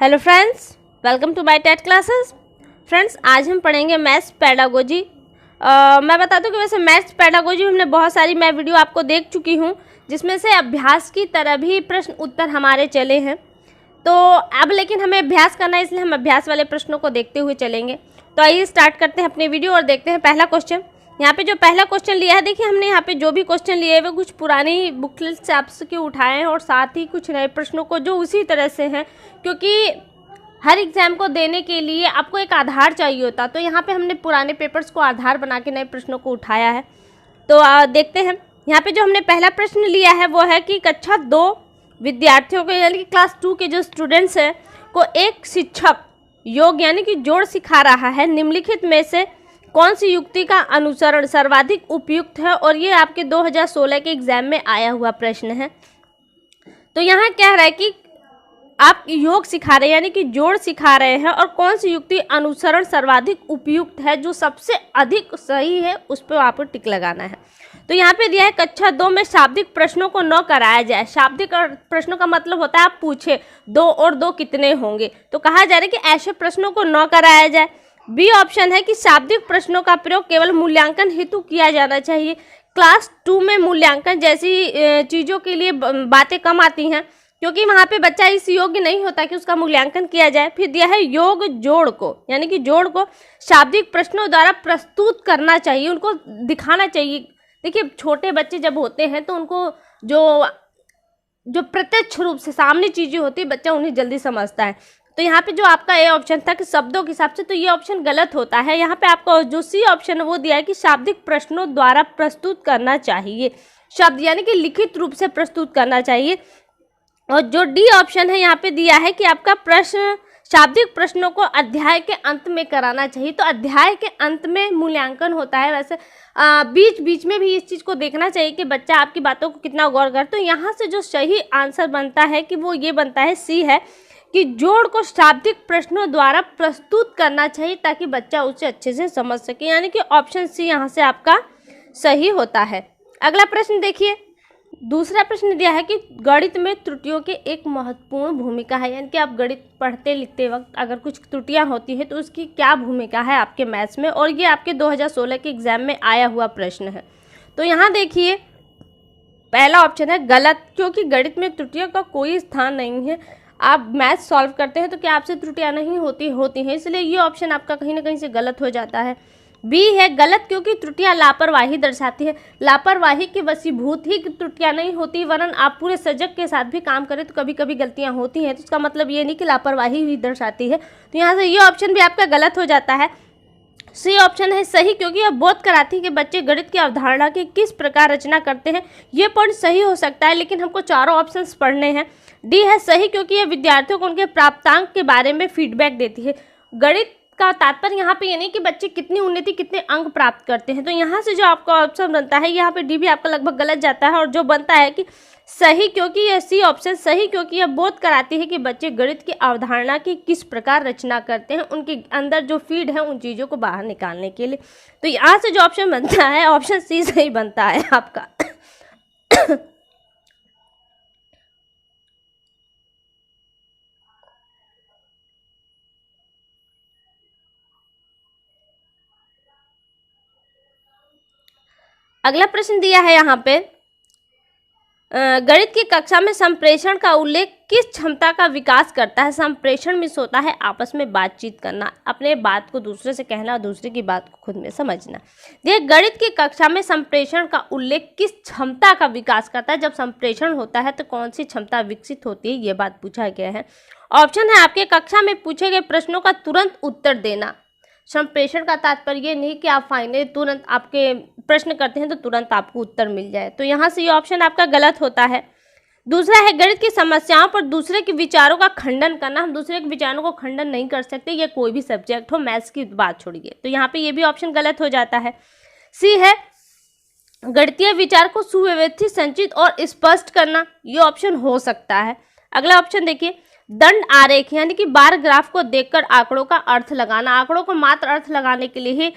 Hello friends, welcome to my TET classes. Friends, आज हम पढ़ेंगे मैथ्स पेडागोजी। मैं बता दूं कि वैसे मैथ्स पेडागोजी हमने बहुत सारी मैं वीडियो आपको देख चुकी हूं, जिसमें से अभ्यास की तरह भी प्रश्न उत्तर हमारे चले हैं। तो अब लेकिन हमें अभ्यास करना है, इसलिए हम अभ्यास वाले प्रश्नों को देखते हुए चलेंगे। तो आइए स्टार्ट करते हैं अपनी वीडियो और देखते हैं पहला क्वेश्चन। यहाँ पे जो पहला क्वेश्चन लिया है, देखिए हमने यहाँ पे जो भी क्वेश्चन लिए हैं वो कुछ पुरानी बुकलेट से आपके उठाए हैं और साथ ही कुछ नए प्रश्नों को जो उसी तरह से हैं, क्योंकि हर एग्जाम को देने के लिए आपको एक आधार चाहिए होता। तो यहाँ पे हमने पुराने पेपर्स को आधार बना के नए प्रश्नों को उठाया है। तो देखते हैं यहाँ पे जो हमने पहला प्रश्न लिया है वो है कि कक्षा 2 विद्यार्थियों को यानी कि क्लास 2 के जो स्टूडेंट्स हैं को एक शिक्षक योग यानी कि जोड़ सिखा रहा है। निम्नलिखित में से कौन सी युक्ति का अनुसरण सर्वाधिक उपयुक्त है? और ये आपके 2016 के एग्जाम में आया हुआ प्रश्न है। तो यहाँ कह रहा है कि आप योग सिखा रहे हैं यानी कि जोड़ सिखा रहे हैं, और कौन सी युक्ति अनुसरण सर्वाधिक उपयुक्त है, जो सबसे अधिक सही है, उस पर आपको टिक लगाना है। तो यहाँ पे दिया है कक्षा 2 में शाब्दिक प्रश्नों को न कराया जाए। शाब्दिक प्रश्नों का मतलब होता है आप पूछे 2 और 2 कितने होंगे, तो कहा जा रहा है कि ऐसे प्रश्नों को न कराया जाए। बी ऑप्शन है कि शाब्दिक प्रश्नों का प्रयोग केवल मूल्यांकन हेतु किया जाना चाहिए। क्लास 2 में मूल्यांकन जैसी चीज़ों के लिए बातें कम आती हैं, क्योंकि वहाँ पे बच्चा इस योग्य नहीं होता कि उसका मूल्यांकन किया जाए। फिर दिया है योग जोड़ को यानी कि जोड़ को शाब्दिक प्रश्नों द्वारा प्रस्तुत करना चाहिए, उनको दिखाना चाहिए। देखिए छोटे बच्चे जब होते हैं तो उनको जो प्रत्यक्ष रूप से सामने चीज़ें होती है बच्चा उन्हें जल्दी समझता है। तो यहाँ पे जो आपका ए ऑप्शन था कि शब्दों के हिसाब से, तो ये ऑप्शन गलत होता है। यहाँ पे आपका जो सी ऑप्शन है वो दिया है कि शाब्दिक प्रश्नों द्वारा प्रस्तुत करना चाहिए। शब्द यानी कि लिखित रूप से प्रस्तुत करना चाहिए। और जो डी ऑप्शन है यहाँ पे दिया है कि आपका प्रश्न शाब्दिक प्रश्नों को अध्याय के अंत में कराना चाहिए। तो अध्याय के अंत में मूल्यांकन होता है। वैसे बीच बीच में भी इस चीज़ को देखना चाहिए कि बच्चा आपकी बातों को कितना गौर कर। तो यहाँ से जो सही आंसर बनता है कि वो ये बनता है, सी है कि जोड़ को शाब्दिक प्रश्नों द्वारा प्रस्तुत करना चाहिए ताकि बच्चा उसे अच्छे से समझ सके, यानी कि ऑप्शन सी यहाँ से आपका सही होता है। अगला प्रश्न देखिए, दूसरा प्रश्न दिया है कि गणित में त्रुटियों की एक महत्वपूर्ण भूमिका है। यानी कि आप गणित पढ़ते लिखते वक्त अगर कुछ त्रुटियां होती हैं तो उसकी क्या भूमिका है आपके मैथ्स में, और ये आपके 2016 के एग्जाम में आया हुआ प्रश्न है। तो यहाँ देखिए पहला ऑप्शन है गलत, क्योंकि गणित में त्रुटियों का कोई स्थान नहीं है। आप मैथ सॉल्व करते हैं तो क्या आपसे त्रुटियां नहीं होती हैं, इसलिए ये ऑप्शन आपका कहीं ना कहीं से गलत हो जाता है। बी है गलत, क्योंकि त्रुटियां लापरवाही दर्शाती है। लापरवाही के वशीभूत ही त्रुटियां नहीं होती, वरन आप पूरे सजग के साथ भी काम करें तो कभी कभी गलतियां होती हैं। तो इसका मतलब ये नहीं कि लापरवाही ही दर्शाती है। तो यहाँ से ये ऑप्शन भी आपका गलत हो जाता है। सी ऑप्शन है सही, क्योंकि यह बोध कराती है कि बच्चे गणित की अवधारणा की किस प्रकार रचना करते हैं। ये पॉइंट सही हो सकता है, लेकिन हमको चारों ऑप्शंस पढ़ने हैं। डी है सही, क्योंकि यह विद्यार्थियों को उनके प्राप्तांक के बारे में फीडबैक देती है। गणित का तात्पर्य यहाँ पे ये नहीं कि बच्चे कितनी उन्नति कितने अंक प्राप्त करते हैं। तो यहाँ से जो आपका ऑप्शन बनता है, यहाँ पे डी भी आपका लगभग गलत जाता है, और जो बनता है कि सही, क्योंकि यह सी ऑप्शन सही, क्योंकि यह बोध कराती है कि बच्चे गणित की अवधारणा की किस प्रकार रचना करते हैं, उनके अंदर जो फीड है उन चीज़ों को बाहर निकालने के लिए। तो यहाँ से जो ऑप्शन बनता है ऑप्शन सी सही बनता है आपका। अगला प्रश्न दिया है यहाँ पे, गणित की कक्षा में संप्रेषण का उल्लेख किस क्षमता का विकास करता है? संप्रेषण में होता है आपस में बातचीत करना, अपने बात को दूसरे से कहना और दूसरे की बात को खुद में समझना। ये गणित की कक्षा में संप्रेषण का उल्लेख किस क्षमता का विकास करता है? जब संप्रेषण होता है तो कौन सी क्षमता विकसित होती है, ये बात पूछा गया है। ऑप्शन है आपके कक्षा में पूछे गए प्रश्नों का तुरंत उत्तर देना। संप्रेषण का तात्पर्य ये नहीं कि आप फाइनली तुरंत आपके प्रश्न करते हैं तो तुरंत आपको उत्तर मिल जाए। तो यहाँ से ये ऑप्शन आपका गलत होता है। दूसरा है गणित की समस्याओं पर दूसरे के विचारों का खंडन करना। हम दूसरे के विचारों को खंडन नहीं कर सकते, ये कोई भी सब्जेक्ट हो, मैथ्स की बात छोड़िए। तो यहाँ पे ये भी ऑप्शन गलत हो जाता है। सी है गणितीय विचार को सुव्यवस्थित, संचित और स्पष्ट करना। ये ऑप्शन हो सकता है। अगला ऑप्शन देखिए, दंड आरेख यानी कि बार ग्राफ को देखकर आंकड़ों का अर्थ लगाना, आंकड़ों को मात्र अर्थ लगाने के लिए ही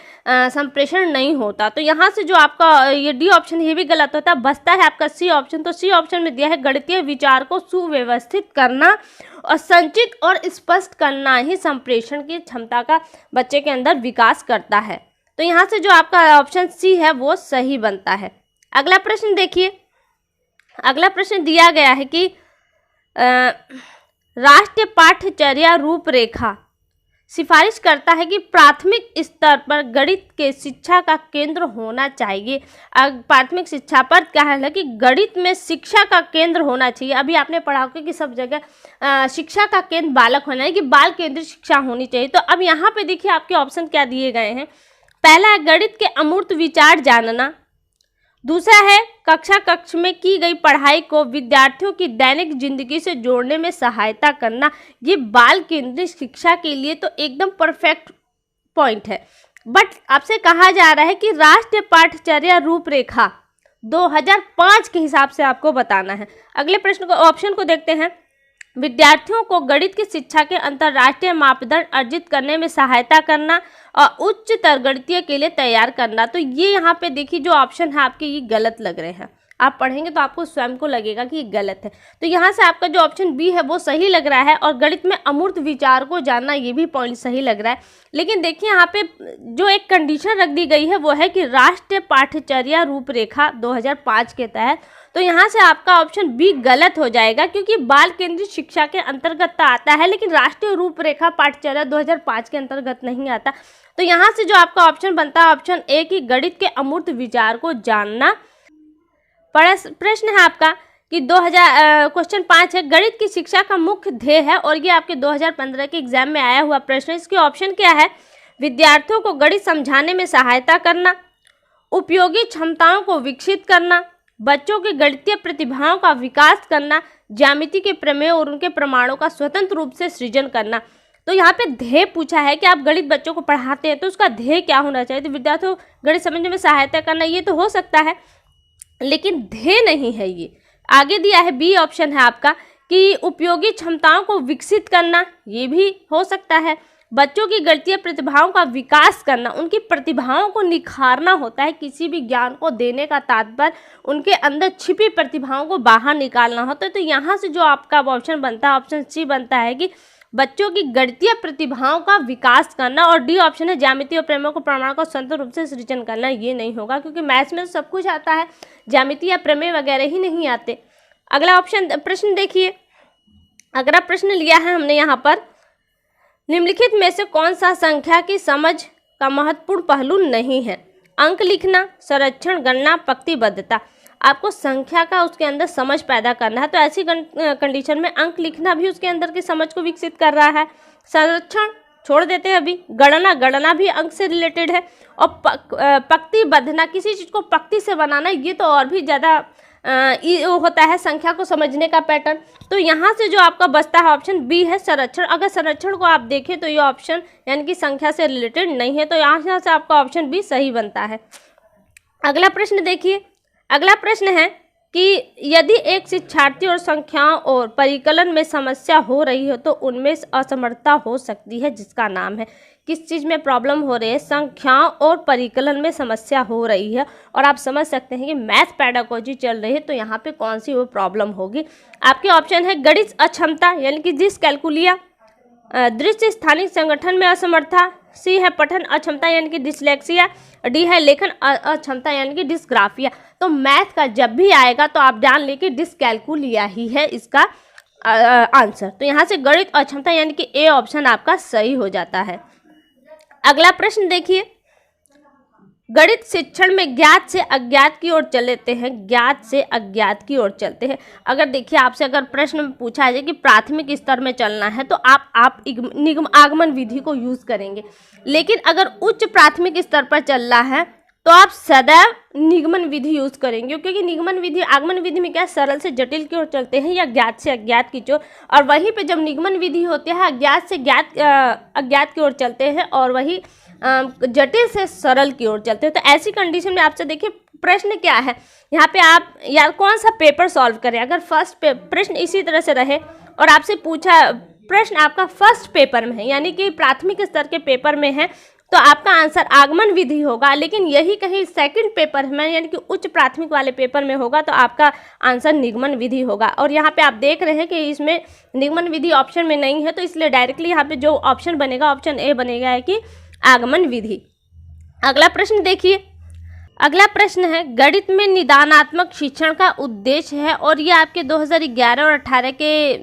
संप्रेषण नहीं होता। तो यहाँ से जो आपका ये डी ऑप्शन ये भी गलत होता है। बचता है आपका सी ऑप्शन। तो सी ऑप्शन में दिया है गणितीय विचार को सुव्यवस्थित करना और संचित और स्पष्ट करना ही संप्रेषण की क्षमता का बच्चे के अंदर विकास करता है। तो यहाँ से जो आपका ऑप्शन सी है वो सही बनता है। अगला प्रश्न देखिए। अगला प्रश्न दिया गया है कि राष्ट्रीय पाठ्यचर्या रूपरेखा सिफारिश करता है कि प्राथमिक स्तर पर गणित के शिक्षा का केंद्र होना चाहिए। प्राथमिक शिक्षा पर क्या है कि गणित में शिक्षा का केंद्र होना चाहिए। अभी आपने पढ़ा होगा कि सब जगह शिक्षा का केंद्र बालक होना है, कि बाल केंद्रित शिक्षा होनी चाहिए। तो अब यहाँ पे देखिए आपके ऑप्शन क्या दिए गए हैं। पहला है गणित के अमूर्त विचार जानना। दूसरा है कक्ष में की गई पढ़ाई को विद्यार्थियों की दैनिक जिंदगी से जोड़ने में सहायता करना। ये बाल केंद्रित शिक्षा के लिए तो एकदम परफेक्ट पॉइंट है। बट आपसे कहा जा रहा है कि राष्ट्रीय पाठ्यचर्या रूपरेखा 2005 के हिसाब से आपको बताना है। अगले प्रश्न को ऑप्शन को देखते हैं। विद्यार्थियों को गणित की शिक्षा के अंतर्राष्ट्रीय मापदंड अर्जित करने में सहायता करना और उच्चतर गणितीय के लिए तैयार करना। तो ये यहाँ पे देखिए जो ऑप्शन है आपके ये गलत लग रहे हैं। आप पढ़ेंगे तो आपको स्वयं को लगेगा कि ये गलत है। तो यहाँ से आपका जो ऑप्शन बी है वो सही लग रहा है और गणित में अमूर्त विचार को जानना ये भी पॉइंट सही लग रहा है। लेकिन देखिए यहाँ पे जो एक कंडीशन रख दी गई है वो है कि राष्ट्रीय पाठ्यचर्या रूपरेखा 2005 के तहत। तो यहाँ से आपका ऑप्शन बी गलत हो जाएगा, क्योंकि बाल केंद्रित शिक्षा के अंतर्गत आता है लेकिन राष्ट्रीय रूपरेखा पाठ्यचर्या 2005 के अंतर्गत नहीं आता। तो यहाँ से जो आपका ऑप्शन बनता है ऑप्शन ए की गणित के अमूर्त विचार को जानना। प्रश्न है आपका कि क्वेश्चन 5 है गणित की शिक्षा का मुख्य ध्येय है और ये आपके 2015 के एग्जाम में आया हुआ प्रश्न है। इसके ऑप्शन क्या है। विद्यार्थियों को गणित समझाने में सहायता करना, उपयोगी क्षमताओं को विकसित करना, बच्चों की गणितीय प्रतिभाओं का विकास करना, ज्यामिति के प्रमेय और उनके प्रमाणों का स्वतंत्र रूप से सृजन करना। तो यहाँ पे ध्येय पूछा है कि आप गणित बच्चों को पढ़ाते हैं तो उसका ध्येय क्या होना चाहिए। तो विद्यार्थियों को गणित समझने में सहायता करना ये तो हो सकता है, लेकिन ध्येय नहीं है। ये आगे दिया है बी ऑप्शन है आपका कि उपयोगी क्षमताओं को विकसित करना, ये भी हो सकता है। बच्चों की गणितीय प्रतिभाओं का विकास करना, उनकी प्रतिभाओं को निखारना होता है। किसी भी ज्ञान को देने का तात्पर्य उनके अंदर छिपी प्रतिभाओं को बाहर निकालना होता है। तो यहाँ से जो आपका ऑप्शन बनता है ऑप्शन सी बनता है कि बच्चों की गणितीय प्रतिभाओं का विकास करना। और डी ऑप्शन है ज्यामिति और प्रमेयों को प्रमाण का स्वतंत्र रूप से सृजन करना। ये नहीं होगा क्योंकि मैथ्स में सब कुछ आता है, ज्यामिति या प्रमेय वगैरह ही नहीं आते। अगला ऑप्शन प्रश्न देखिए। अगला प्रश्न लिया है हमने यहाँ पर, निम्नलिखित में से कौन सा संख्या की समझ का महत्वपूर्ण पहलू नहीं है। अंक लिखना, संरक्षण, गणना, पंक्तिबद्धता। आपको संख्या का उसके अंदर समझ पैदा करना है। तो ऐसी कंडीशन में अंक लिखना भी उसके अंदर की समझ को विकसित कर रहा है। संरक्षण छोड़ देते हैं अभी। गणना भी अंक से रिलेटेड है। और पंक्तिबद्धना, किसी चीज़ को पंक्ति से बनाना, ये तो और भी ज़्यादा होता है संख्या को समझने का पैटर्न। तो यहाँ से जो आपका बचता है ऑप्शन बी है संरक्षण। अगर संरक्षण को आप देखें तो ये ऑप्शन यानी कि संख्या से रिलेटेड नहीं है। तो यहाँ से आपका ऑप्शन बी सही बनता है। अगला प्रश्न देखिए। अगला प्रश्न है कि यदि एक शिक्षार्थी और संख्याओं और परिकलन में समस्या हो रही हो तो उनमें असमर्थता हो सकती है, जिसका नाम है। किस चीज़ में प्रॉब्लम हो रही है। संख्याओं और परिकलन में समस्या हो रही है और आप समझ सकते हैं कि मैथ पेडागोजी चल रही है तो यहाँ पे कौन सी वो प्रॉब्लम होगी। आपके ऑप्शन है गणित अक्षमता यानी कि डिसकैलकुलिया, दृश्य स्थानिक संगठन में असमर्थता, सी है पठन अक्षमता यानी कि डिसलेक्सिया, डी है लेखन अक्षमता यानी कि डिस्ग्राफिया। तो मैथ का जब भी आएगा तो आप जान लें कि डिसकैलकुलिया ही है इसका आंसर। तो यहाँ से गणित अक्षमता यानी कि ए ऑप्शन आपका सही हो जाता है। अगला प्रश्न देखिए। गणित शिक्षण में ज्ञात से अज्ञात की ओर चलते हैं, ज्ञात से अज्ञात की ओर चलते हैं। अगर देखिए आपसे अगर प्रश्न में पूछा जाए कि प्राथमिक स्तर में चलना है तो आप निगम आगमन विधि को यूज करेंगे, लेकिन अगर उच्च प्राथमिक स्तर पर चल रहा है तो आप सदैव निगमन विधि यूज करेंगे, क्योंकि निगमन विधि आगमन विधि में क्या सरल से जटिल की ओर चलते हैं या ज्ञात से अज्ञात की ओर, और वहीं पे जब निगमन विधि होती है अज्ञात से अज्ञात की ओर चलते हैं और वही जटिल से सरल की ओर चलते हैं। तो ऐसी कंडीशन में आपसे देखिए प्रश्न क्या है यहाँ पे, आप यार कौन सा पेपर सॉल्व करें। अगर फर्स्ट प्रश्न इसी तरह से रहे और आपसे पूछा प्रश्न आपका फर्स्ट पेपर में है, यानी कि प्राथमिक स्तर के पेपर में है, तो आपका आंसर आगमन विधि होगा। लेकिन यही कहीं सेकंड पेपर में यानी कि उच्च प्राथमिक वाले पेपर में होगा तो आपका आंसर निगमन विधि होगा। और यहाँ पे आप देख रहे हैं कि इसमें निगमन विधि ऑप्शन में नहीं है, तो इसलिए डायरेक्टली यहाँ पे जो ऑप्शन बनेगा ऑप्शन ए बनेगा है कि आगमन विधि। अगला प्रश्न देखिए, अगला प्रश्न है गणित में निदानात्मक शिक्षण का उद्देश्य है, और ये आपके 2011 और 18 के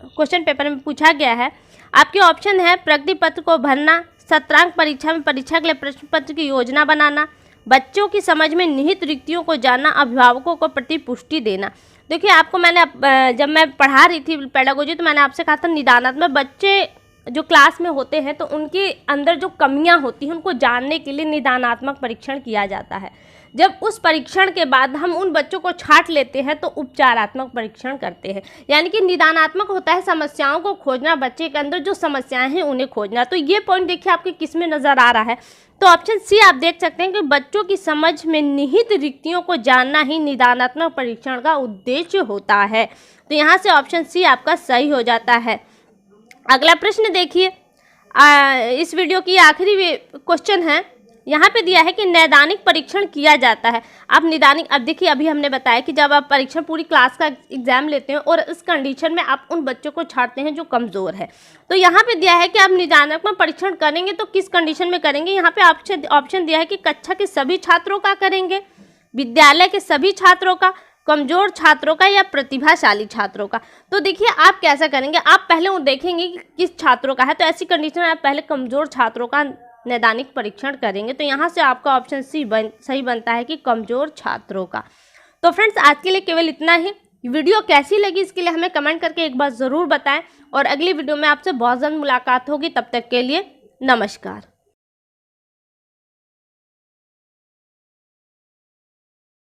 क्वेश्चन पेपर में पूछा गया है। आपके ऑप्शन है प्रगति पत्र को भरना, सत्रांक परीक्षा में परीक्षा के लिए प्रश्न पत्र की योजना बनाना, बच्चों की समझ में निहित रिक्तियों को जानना, अभिभावकों को प्रतिपुष्टि देना। देखिए आपको मैंने जब मैं पढ़ा रही थी पेडागोजी तो मैंने आपसे कहा था निदानात्मक बच्चे जो क्लास में होते हैं तो उनके अंदर जो कमियां होती हैं उनको जानने के लिए निदानात्मक परीक्षण किया जाता है। जब उस परीक्षण के बाद हम उन बच्चों को छांट लेते हैं तो उपचारात्मक परीक्षण करते हैं। यानी कि निदानात्मक होता है समस्याओं को खोजना, बच्चे के अंदर जो समस्याएं हैं उन्हें खोजना। तो ये पॉइंट देखिए आपके किस में नज़र आ रहा है, तो ऑप्शन सी आप देख सकते हैं कि बच्चों की समझ में निहित रिक्तियों को जानना ही निदानात्मक परीक्षण का उद्देश्य होता है। तो यहाँ से ऑप्शन सी आपका सही हो जाता है। अगला प्रश्न देखिए, इस वीडियो की आखिरी क्वेश्चन है, यहाँ पे दिया है कि नैदानिक परीक्षण किया जाता है। आप निदानिक, अब देखिए अभी हमने बताया कि जब आप परीक्षण पूरी क्लास का एग्जाम लेते हैं और इस कंडीशन में आप उन बच्चों को छांटते हैं जो कमज़ोर है, तो यहाँ पे दिया है कि आप निदानात्मक परीक्षण करेंगे तो किस कंडीशन में करेंगे। यहाँ पे ऑप्शन दिया है कि कक्षा के सभी छात्रों का करेंगे, विद्यालय के सभी छात्रों का, कमजोर छात्रों का, या प्रतिभाशाली छात्रों का। तो देखिए आप कैसा करेंगे, आप पहले वो देखेंगे कि किस छात्रों का है, तो ऐसी कंडीशन में आप पहले कमजोर छात्रों का नैदानिक परीक्षण करेंगे। तो यहाँ से आपका ऑप्शन सी सही बनता है कि कमजोर छात्रों का। तो फ्रेंड्स आज के लिए केवल इतना ही। वीडियो कैसी लगी इसके लिए हमें कमेंट करके एक बार ज़रूर बताएं, और अगली वीडियो में आपसे बहुत जल्द मुलाकात होगी। तब तक के लिए नमस्कार।